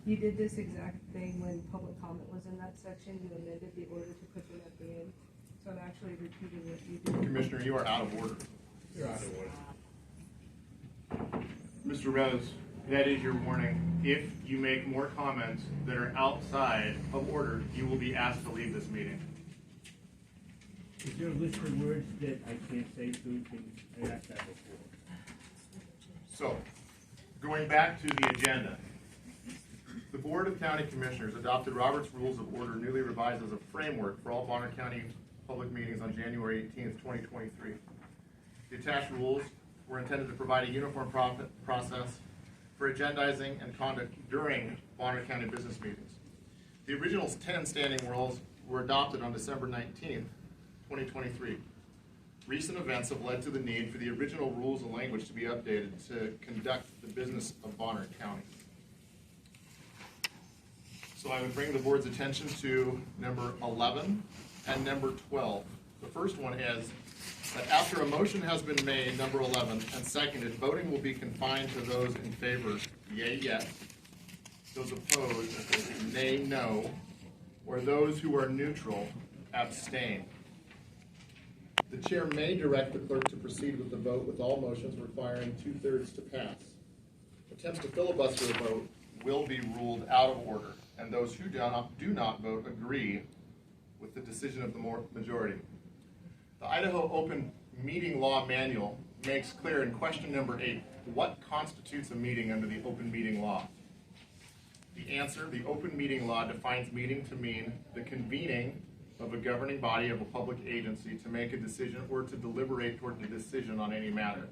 You did this exact thing when public comment was in that section. You amended the order to put them at the end. So I'm actually repeating what you did. Commissioner, you are out of order. You're out of order. Mr. Rose, that is your warning. If you make more comments that are outside of order, you will be asked to leave this meeting. Is there a list of words that I can't say through things? I asked that before. So, going back to the agenda, the Board of County Commissioners adopted Robert's Rules of Order, newly revised as a framework for all Bonner County public meetings on January 18th, 2023. The attached rules were intended to provide a uniform process for agendizing and conduct during Bonner County business meetings. The original 10 standing rules were adopted on December 19th, 2023. Recent events have led to the need for the original rules and language to be updated to conduct the business of Bonner County. So I would bring the board's attention to number 11 and number 12. The first one is that after a motion has been made, number 11, and seconded, voting will be confined to those in favor, yea, yes, those opposed, nay, no, or those who are neutral, abstain. The chair may direct the clerk to proceed with the vote with all motions requiring 2/3 to pass. Attempts to filibuster a vote will be ruled out of order, and those who do not vote agree with the decision of the majority. The Idaho Open Meeting Law Manual makes clear in question number 8 what constitutes a meeting under the Open Meeting Law. The answer, the Open Meeting Law defines meeting to mean the convening of a governing body of a public agency to make a decision or to deliberate toward the decision on any matter.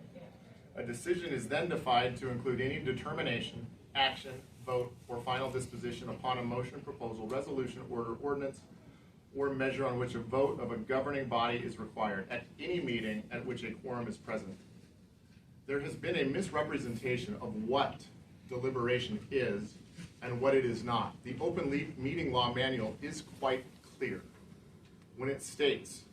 A decision is then defined to include any determination, action, vote, or final disposition upon a motion, proposal, resolution, order, ordinance, or measure on which a vote of a governing body is required at any meeting at which a quorum is present. There has been a misrepresentation of what deliberation is and what it is not. The Open Meeting Law Manual is quite clear when it states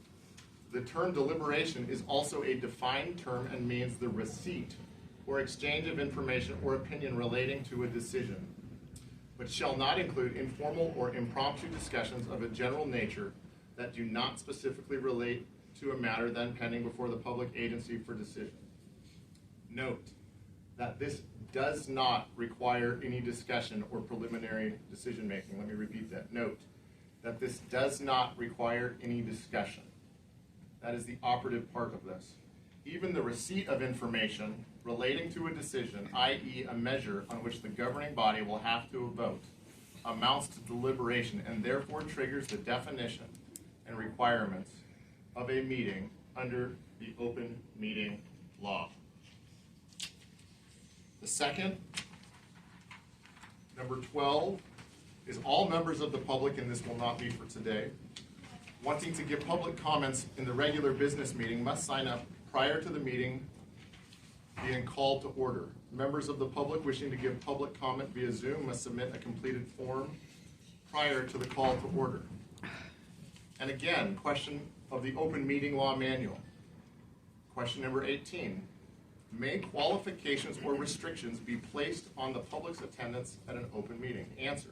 the term deliberation is also a defined term and means the receipt or exchange of information or opinion relating to a decision, but shall not include informal or impromptu discussions of a general nature that do not specifically relate to a matter then pending before the public agency for decision. Note that this does not require any discussion or preliminary decision making. Let me repeat that. Note that this does not require any discussion. That is the operative part of this. Even the receipt of information relating to a decision, i.e. a measure on which the governing body will have to vote, amounts to deliberation and therefore triggers the definition and requirements of a meeting under the Open Meeting Law. The second, number 12, is all members of the public, and this will not be for today, wanting to give public comments in the regular business meeting must sign up prior to the meeting being called to order. Members of the public wishing to give public comment via Zoom must submit a completed form prior to the call to order. And again, question of the Open Meeting Law Manual. Question number 18. May qualifications or restrictions be placed on the public's attendance at an open meeting? Answer.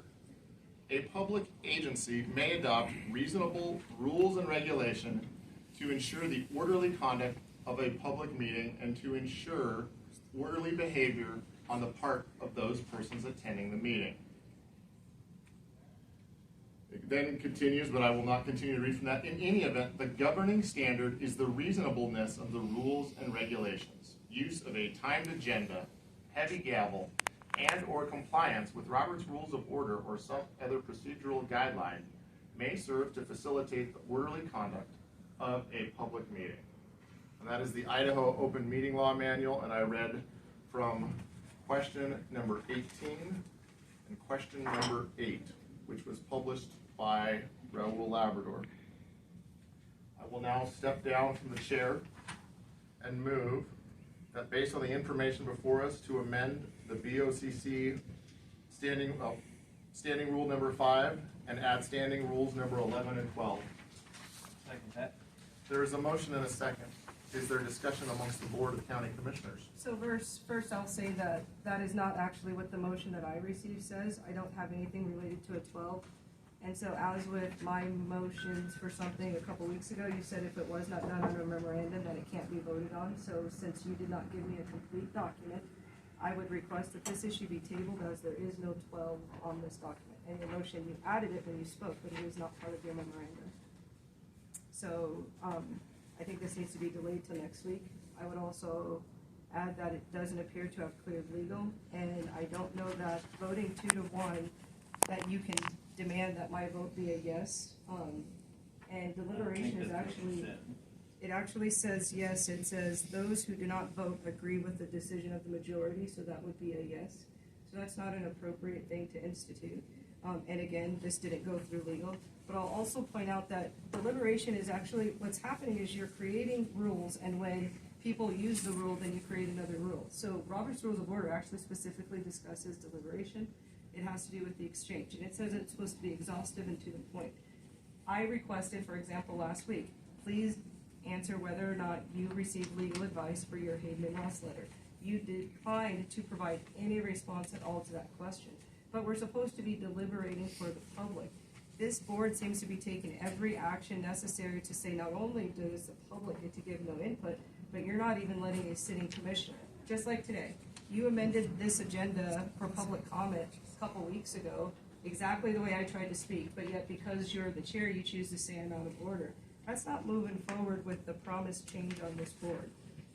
A public agency may adopt reasonable rules and regulation to ensure the orderly conduct of a public meeting and to ensure orderly behavior on the part of those persons attending the meeting. It then continues, but I will not continue to read from that. In any event, the governing standard is the reasonableness of the rules and regulations. Use of a timed agenda, heavy gavel, and or compliance with Robert's Rules of Order or some other procedural guideline may serve to facilitate the orderly conduct of a public meeting. And that is the Idaho Open Meeting Law Manual, and I read from question number 18 and question number 8, which was published by Raul Labrador. I will now step down from the chair and move that based on the information before us to amend the BoCC standing rule number 5 and add standing rules number 11 and 12. Second that. There is a motion and a second. Is there discussion amongst the Board of County Commissioners? So first I'll say that that is not actually what the motion that I received says. I don't have anything related to a 12. And so as with my motions for something a couple weeks ago, you said if it was not done under a memorandum, then it can't be voted on. So since you did not give me a complete document, I would request that this issue be tabled as there is no 12 on this document. And your motion, you added it when you spoke, but it is not part of your memorandum. So I think this needs to be delayed till next week. I would also add that it doesn't appear to have cleared legal, and I don't know that voting 2-1, that you can demand that my vote be a yes. And deliberation is actually, it actually says yes. It says those who do not vote agree with the decision of the majority, so that would be a yes. So that's not an appropriate thing to institute. And again, this didn't go through legal. But I'll also point out that deliberation is actually, what's happening is you're creating rules, and when people use the rule, then you create another rule. So Robert's Rules of Order actually specifically discusses deliberation. It has to do with the exchange, and it says it's supposed to be exhaustive and to the point. I requested, for example, last week, please answer whether or not you received legal advice for your Hayden and Ross letter. You declined to provide any response at all to that question. But we're supposed to be deliberating for the public. This board seems to be taking every action necessary to say not only does the public get to give no input, but you're not even letting a sitting commissioner. Just like today, you amended this agenda for public comment a couple weeks ago, exactly the way I tried to speak, but yet because you're the chair, you choose to say I'm out of order. That's not moving forward with the promised change on this board.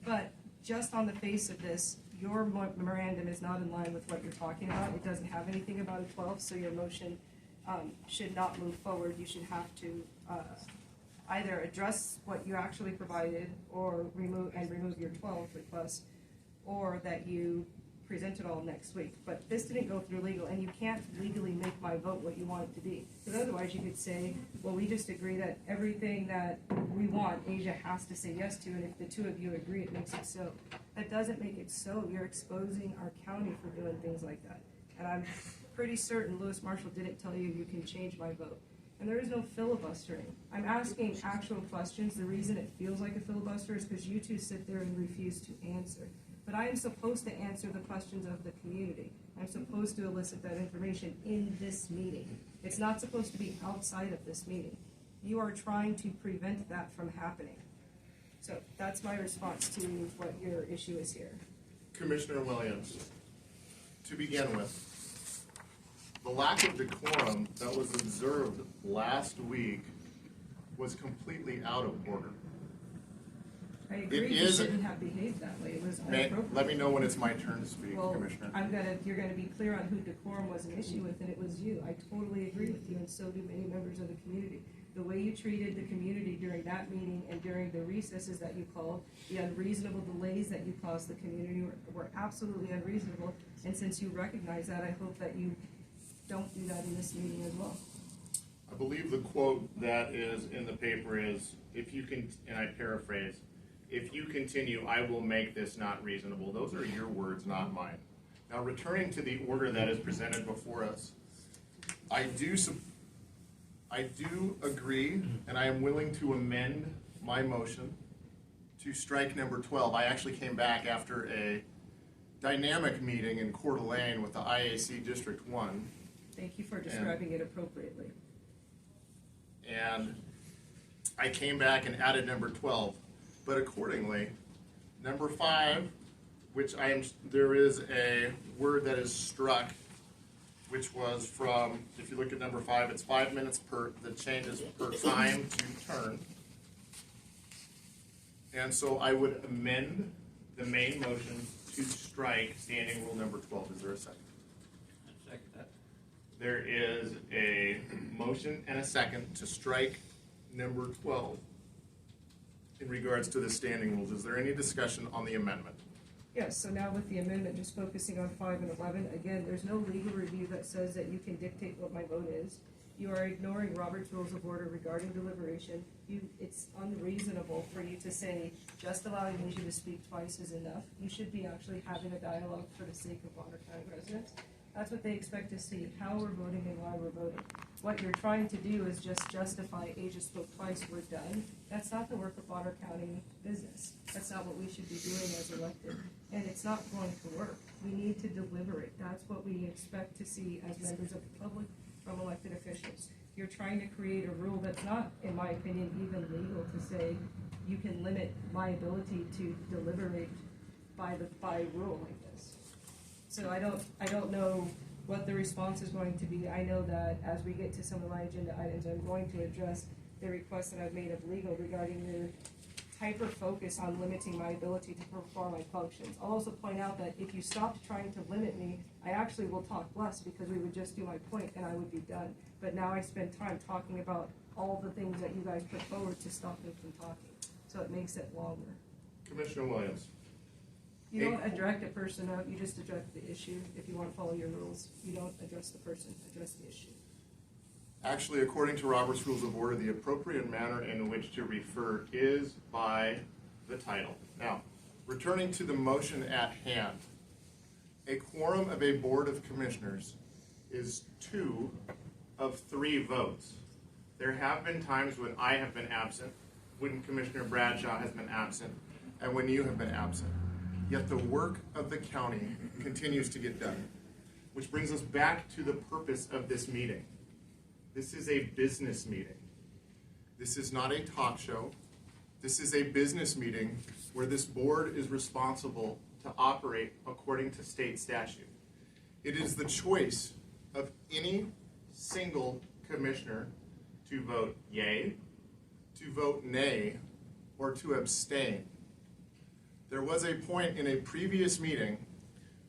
But just on the face of this, your memorandum is not in line with what you're talking about. It doesn't have anything about a 12, so your motion should not move forward. You should have to either address what you actually provided or remove your 12 request, or that you present it all next week. But this didn't go through legal, and you can't legally make my vote what you want it to be. Because otherwise you could say, well, we just agree that everything that we want, Asia has to say yes to, and if the two of you agree, it makes it so. That doesn't make it so. You're exposing our county for doing things like that. And I'm pretty certain Lewis Marshall didn't tell you you can change my vote. And there is no filibustering. I'm asking actual questions. The reason it feels like a filibuster is because you two sit there and refuse to answer. But I am supposed to answer the questions of the community. I'm supposed to elicit that information in this meeting. It's not supposed to be outside of this meeting. You are trying to prevent that from happening. So that's my response to what your issue is here. Commissioner Williams, to begin with, the lack of decorum that was observed last week was completely out of order. I agree, you shouldn't have behaved that way. It was inappropriate. Let me know when it's my turn to speak, Well, Commissioner. you're gonna be clear on who decorum was an issue with, and it was you. I totally agree with you, and so do many members of the community. The way you treated the community during that meeting and during the recesses that you called, the unreasonable delays that you caused the community were absolutely unreasonable. And since you recognize that, I hope that you don't do that in this meeting as well. I believe the quote that is in the paper is, if you can, and I paraphrase, if you continue, I will make this not reasonable. Those are your words, not mine. Now, returning to the order that is presented before us, I do agree, and I am willing to amend my motion to strike number 12. I actually came back after a dynamic meeting in Coeur d'Alene with the IAC District 1. Thank you for describing it appropriately. And I came back and added number 12. But accordingly, number 5, which there is a word that is struck, which was from, if you look at number 5, it's 5 minutes per, the change is per time to turn. And so I would amend the main motion to strike standing rule number 12. Is there a second? I second that. There is a motion and a second to strike number 12 in regards to the standing rules. Is there any discussion on the amendment? Yes, so now with the amendment, just focusing on 5 and 11, again, there's no legal review that says that you can dictate what my vote is. You are ignoring Robert's Rules of Order regarding deliberation. It's unreasonable for you to say just allowing Asia to speak twice is enough. You should be actually having a dialogue for the sake of Bonner County residents. That's what they expect to see, how we're voting and why we're voting. what you're trying to do is just justify Asia spoke twice, we're done. That's not the work of Bonner County business. That's not what we should be doing as elected. And it's not going to work. We need to deliberate. That's what we expect to see as members of the public from elected officials. You're trying to create a rule that's not, in my opinion, even legal to say you can limit my ability to deliberate by rule like this. So I don't know what the response is going to be. I know that as we get to some of my agenda items, I'm going to address the request that I've made of legal regarding your hyper focus on limiting my ability to perform my functions. I'll also point out that if you stopped trying to limit me, I actually will talk less because we would just do my point and I would be done. But now I spend time talking about all the things that you guys put forward to stop me from talking. So it makes it longer. Commissioner Williams. You don't direct a person up, you just address the issue. If you want to follow your rules, you don't address the person, address the issue. Actually, according to Robert's Rules of Order, the appropriate manner in which to refer is by the title. Now, returning to the motion at hand, a quorum of a Board of Commissioners is 2 of 3 votes. There have been times when I have been absent, when Commissioner Bradshaw has been absent, and when you have been absent. Yet the work of the county continues to get done. Which brings us back to the purpose of this meeting. This is a business meeting. This is not a talk show. This is a business meeting where this board is responsible to operate according to state statute. It is the choice of any single commissioner to vote yea, to vote nay, or to abstain. There was a point in a previous meeting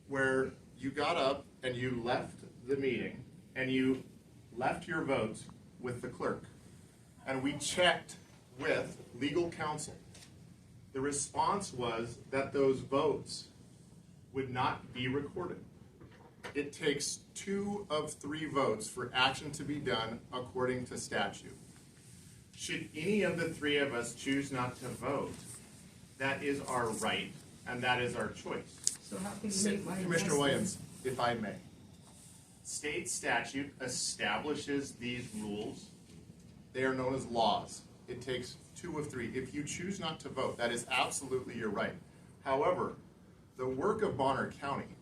where you got up and you left the meeting and you left your votes with the clerk. And we checked with legal counsel. The response was that those votes would not be recorded. It takes 2 of 3 votes for action to be done according to statute. Should any of the 3 of us choose not to vote, that is our right, and that is our choice. So how can you make my Commissioner Williams, if I may. State statute establishes these rules. They are known as laws. It takes 2 of 3. If you choose not to vote, that is absolutely your right. However, the work of Bonner County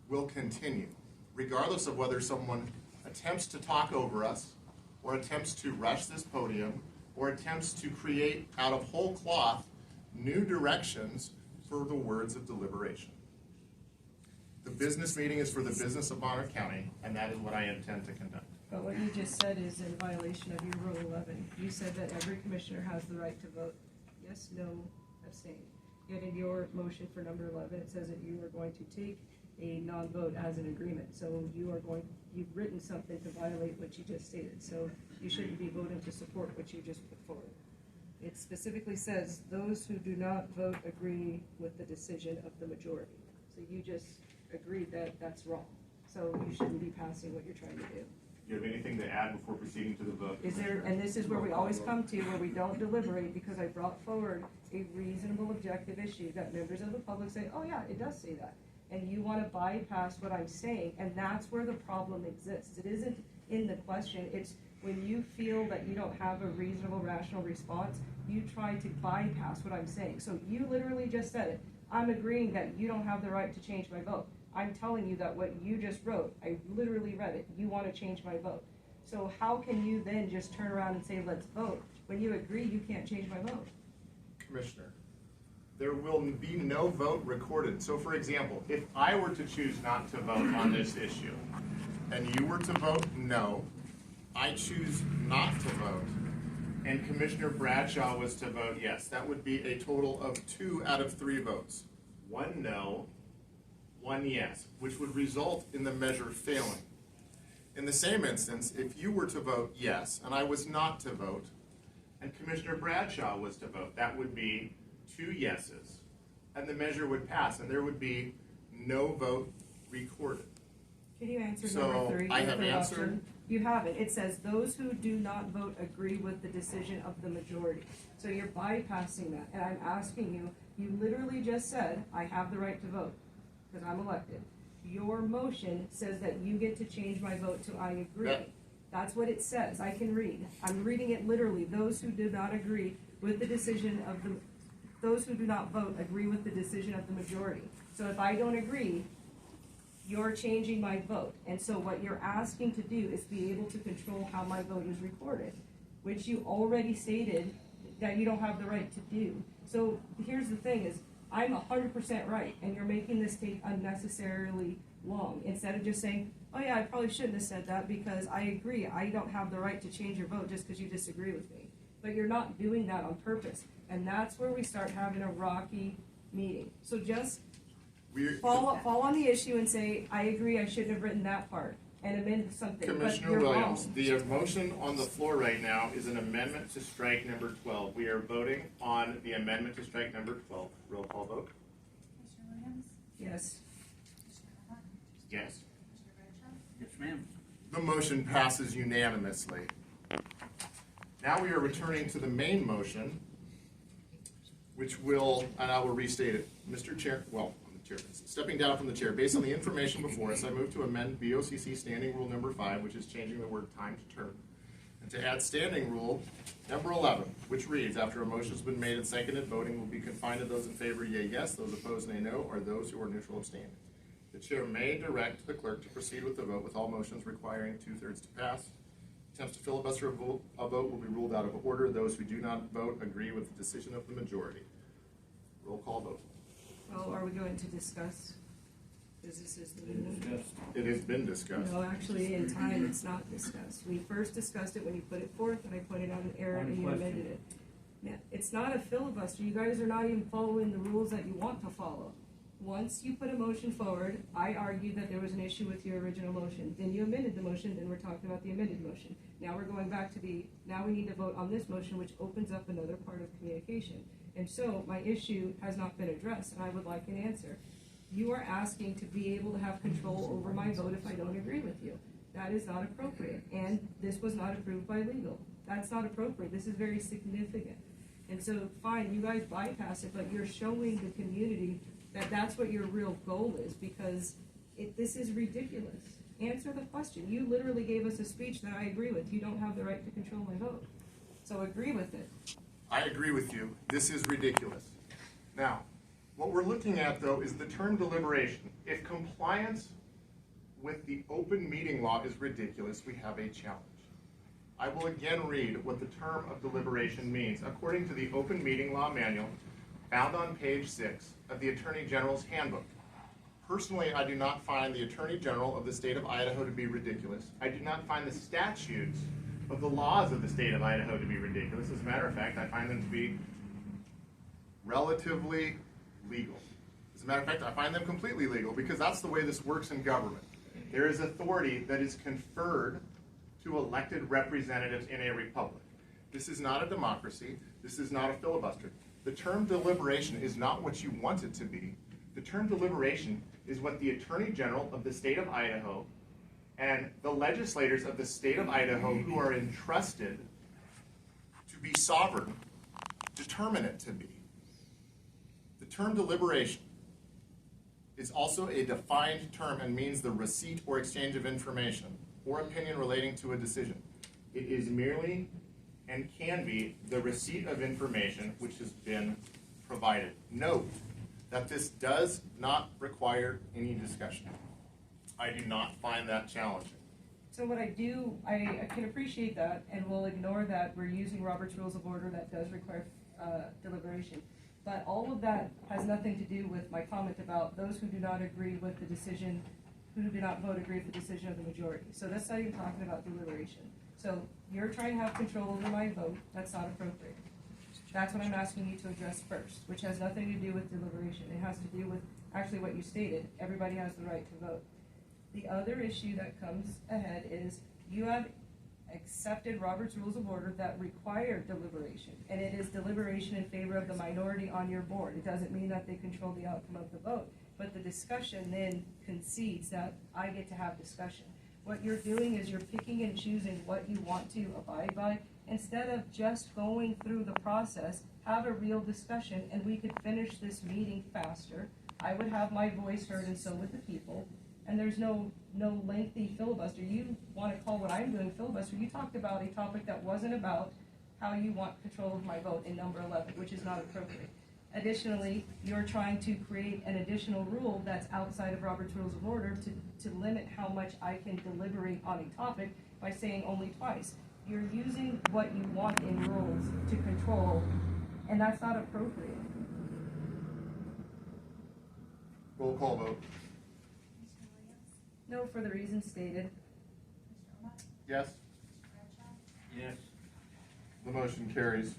will continue, regardless of whether someone attempts to talk over us, or attempts to rush this podium, or attempts to create out of whole cloth new directions for the words of deliberation. The business meeting is for the business of Bonner County, and that is what I intend to conduct. But what you just said is in violation of your Rule 11. You said that every commissioner has the right to vote yes, no, abstain. Yet in your motion for number 11, it says that you are going to take a non-vote as an agreement. So you've written something to violate what you just stated. So you shouldn't be voting to support what you just put forward. It specifically says those who do not vote agree with the decision of the majority. So you just agreed that that's wrong. So you shouldn't be passing what you're trying to do. Do you have anything to add before proceeding to the vote? Is there, and this is where we always come to, where we don't deliberate because I brought forward a reasonable objective issue that members of the public say, oh yeah, it does say that. And you want to bypass what I'm saying, and that's where the problem exists. It isn't in the question, it's when you feel that you don't have a reasonable, rational response, you try to bypass what I'm saying. So you literally just said it. I'm agreeing that you don't have the right to change my vote. I'm telling you that what you just wrote, I literally read it, you want to change my vote. So how can you then just turn around and say, let's vote? When you agree, you can't change my vote. Commissioner, there will be no vote recorded. So for example, if I were to choose not to vote on this issue, and you were to vote no, I choose not to vote, and Commissioner Bradshaw was to vote yes, that would be a total of 2 out of 3 votes. 1 no, 1 yes, which would result in the measure failing. In the same instance, if you were to vote yes, and I was not to vote, and Commissioner Bradshaw was to vote, that would be 2 yeses, and the measure would pass, and there would be no vote recorded. Can you answer So, number 3? I have the answered. option? You haven't. It says those who do not vote agree with the decision of the majority. So you're bypassing that, and I'm asking you, you literally just said, I have the right to vote, because I'm elected. Your motion says that you get to change my vote to I agree. That's what it says. I can read. I'm reading it literally. Those who do not agree with the decision of the, those who do not vote agree with the decision of the majority. So if I don't agree, you're changing my vote. And so what you're asking to do is be able to control how my vote is recorded, which you already stated that you don't have the right to do. So here's the thing is, I'm 100% right, and you're making this take unnecessarily long. Instead of just saying, oh yeah, I probably shouldn't have said that because I agree, I don't have the right to change your vote just because you disagree with me. But you're not doing that on purpose. And that's where we start having a rocky meeting. So just fall on the issue and say, I agree, I shouldn't have written that part, and amend something. Commissioner Williams, the motion on the floor right now is an amendment to strike number 12. We are voting on the amendment to strike number 12. Roll call vote. Commissioner Williams? Yes. Commissioner Omodt? Yes. Commissioner Redoubt? Yes, ma'am. The motion passes unanimously. Now we are returning to the main motion, which will, and I will restate it. Mr. Chair, well, I'm the chair. Stepping down from the chair, based on the information before us, I move to amend BoCC Standing Rule number 5, which is changing the word time to term, and to add Standing Rule number 11, which reads, after a motion has been made and seconded, voting will be confined to those in favor, yea, yes, those opposed, nay, no, or those who are neutral abstaining. The chair may direct the clerk to proceed with the vote with all motions requiring 2/3 to pass. Attempts to filibuster a vote will be ruled out of order. Those who do not vote agree with the decision of the majority. Roll call vote. Well, are we going to discuss? Because this is the meeting. Discussed. It has been discussed. No, actually, in time, it's not discussed. We first discussed it when you put it forth, and I pointed out an error, and you amended it. Yeah, it's not a filibuster. You guys are not even following the rules that you want to follow. Once you put a motion forward, I argued that there was an issue with your original motion. Then you amended the motion, then we're talking about the amended motion. Now we're going back to now we need to vote on this motion, which opens up another part of communication. And so my issue has not been addressed, and I would like an answer. You are asking to be able to have control over my vote if I don't agree with you. That is not appropriate, and this was not approved by legal. That's not appropriate. This is very significant. And so, fine, you guys bypass it, but you're showing the community that that's what your real goal is, because this is ridiculous. Answer the question. You literally gave us a speech that I agree with. You don't have the right to control my vote. So agree with it. I agree with you. This is ridiculous. Now, what we're looking at, though, is the term deliberation. If compliance with the open meeting law is ridiculous, we have a challenge. I will again read what the term of deliberation means. According to the open meeting law manual, found on page 6 of the Attorney General's handbook. Personally, I do not find the Attorney General of the state of Idaho to be ridiculous. I do not find the statutes of the laws of the state of Idaho to be ridiculous. As a matter of fact, I find them to be relatively legal. As a matter of fact, I find them completely legal because that's the way this works in government. There is authority that is conferred to elected representatives in a republic. This is not a democracy. This is not a filibuster. The term deliberation is not what you want it to be. The term deliberation is what the Attorney General of the state of Idaho and the legislators of the state of Idaho who are entrusted to be sovereign determine it to be. The term deliberation is also a defined term and means the receipt or exchange of information or opinion relating to a decision. It is merely and can be the receipt of information which has been provided. Note that this does not require any discussion. I do not find that challenging. So what I do, I can appreciate that, and we'll ignore that we're using Robert's Rules of Order that does require deliberation. But all of that has nothing to do with my comment about those who do not agree with the decision, who do not vote agree with the decision of the majority. So that's not even talking about deliberation. So you're trying to have control over my vote. That's not appropriate. That's what I'm asking you to address first, which has nothing to do with deliberation. It has to do with actually what you stated. Everybody has the right to vote. The other issue that comes ahead is you have accepted Robert's Rules of Order that require deliberation, and it is deliberation in favor of the minority on your board. It doesn't mean that they control the outcome of the vote, but the discussion then concedes that I get to have discussion. What you're doing is you're picking and choosing what you want to abide by instead of just going through the process. Have a real discussion, and we could finish this meeting faster. I would have my voice heard, and so would the people. And there's no no lengthy filibuster. You want to call what I'm doing filibuster. You talked about a topic that wasn't about how you want control of my vote in number 11, which is not appropriate. Additionally, you're trying to create an additional rule that's outside of Robert's Rules of Order to limit how much I can deliberate on a topic by saying only twice. You're using what you want in rules to control, and that's not appropriate. Roll call vote. Commissioner Williams? No, for the reasons stated. Commissioner Omodt? Yes, Mr. Bradshaw? Yes. the motion carries.